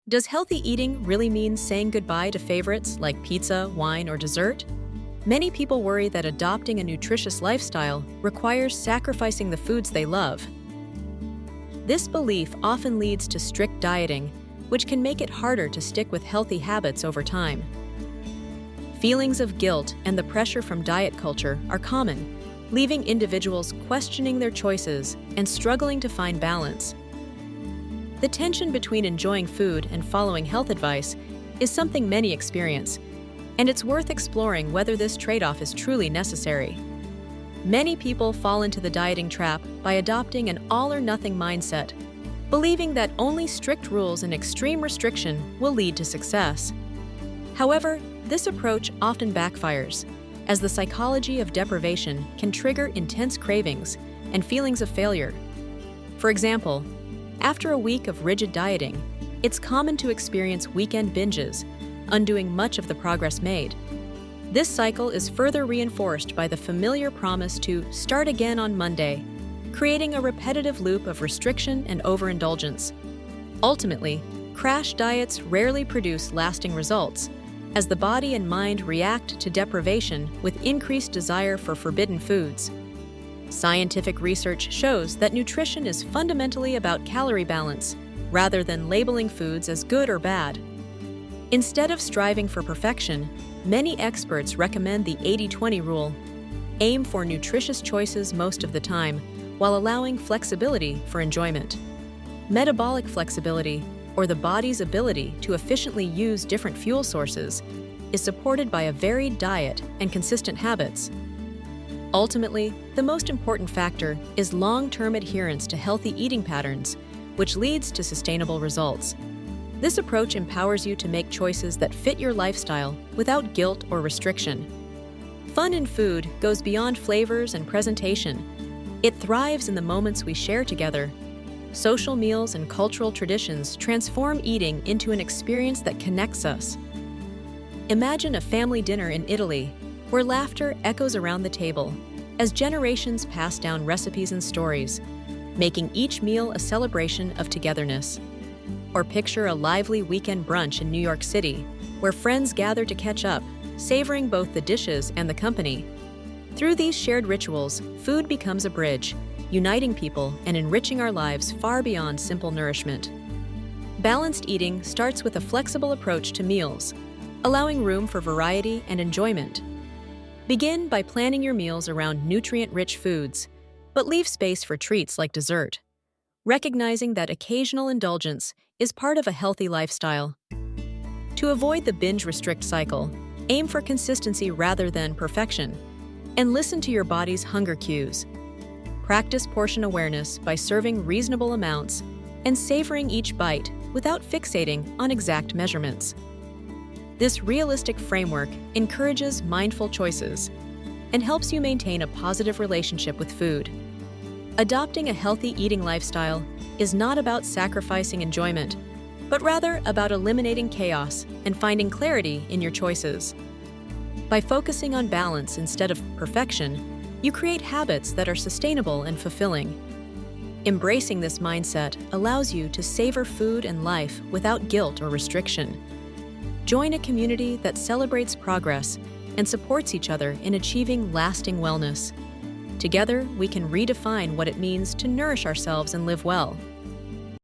Does healthy eating really mean saying goodbye to favorites like pizza, wine, or dessert? Many people worry that adopting a nutritious lifestyle requires sacrificing the foods they love. This belief often leads to strict dieting, which can make it harder to stick with healthy habits over time. Feelings of guilt and the pressure from diet culture are common, leaving individuals questioning their choices and struggling to find balance. The tension between enjoying food and following health advice is something many experience, and it's worth exploring whether this trade-off is truly necessary. Many people fall into the dieting trap by adopting an all-or-nothing mindset, believing that only strict rules and extreme restriction will lead to success. However, this approach often backfires, as the psychology of deprivation can trigger intense cravings and feelings of failure. For example, after a week of rigid dieting, it's common to experience weekend binges, undoing much of the progress made. This cycle is further reinforced by the familiar promise to start again on Monday, creating a repetitive loop of restriction and overindulgence. Ultimately, crash diets rarely produce lasting results, as the body and mind react to deprivation with increased desire for forbidden foods. Scientific research shows that nutrition is fundamentally about calorie balance, rather than labeling foods as good or bad. Instead of striving for perfection, many experts recommend the 80-20 rule. Aim for nutritious choices most of the time, while allowing flexibility for enjoyment. Metabolic flexibility, or the body's ability to efficiently use different fuel sources, is supported by a varied diet and consistent habits. Ultimately, the most important factor is long-term adherence to healthy eating patterns, which leads to sustainable results. This approach empowers you to make choices that fit your lifestyle without guilt or restriction. Fun in food goes beyond flavors and presentation. It thrives in the moments we share together. Social meals and cultural traditions transform eating into an experience that connects us. Imagine a family dinner in Italy, where laughter echoes around the table as generations pass down recipes and stories, making each meal a celebration of togetherness. Or picture a lively weekend brunch in New York City, where friends gather to catch up, savoring both the dishes and the company. Through these shared rituals, food becomes a bridge, uniting people and enriching our lives far beyond simple nourishment. Balanced eating starts with a flexible approach to meals, allowing room for variety and enjoyment. Begin by planning your meals around nutrient-rich foods, but leave space for treats like dessert, recognizing that occasional indulgence is part of a healthy lifestyle. To avoid the binge-restrict cycle, aim for consistency rather than perfection, and listen to your body's hunger cues. Practice portion awareness by serving reasonable amounts and savoring each bite without fixating on exact measurements. This realistic framework encourages mindful choices and helps you maintain a positive relationship with food. Adopting a healthy eating lifestyle is not about sacrificing enjoyment, but rather about eliminating chaos and finding clarity in your choices. By focusing on balance instead of perfection, you create habits that are sustainable and fulfilling. Embracing this mindset allows you to savor food and life without guilt or restriction. Join a community that celebrates progress and supports each other in achieving lasting wellness. Together, we can redefine what it means to nourish ourselves and live well.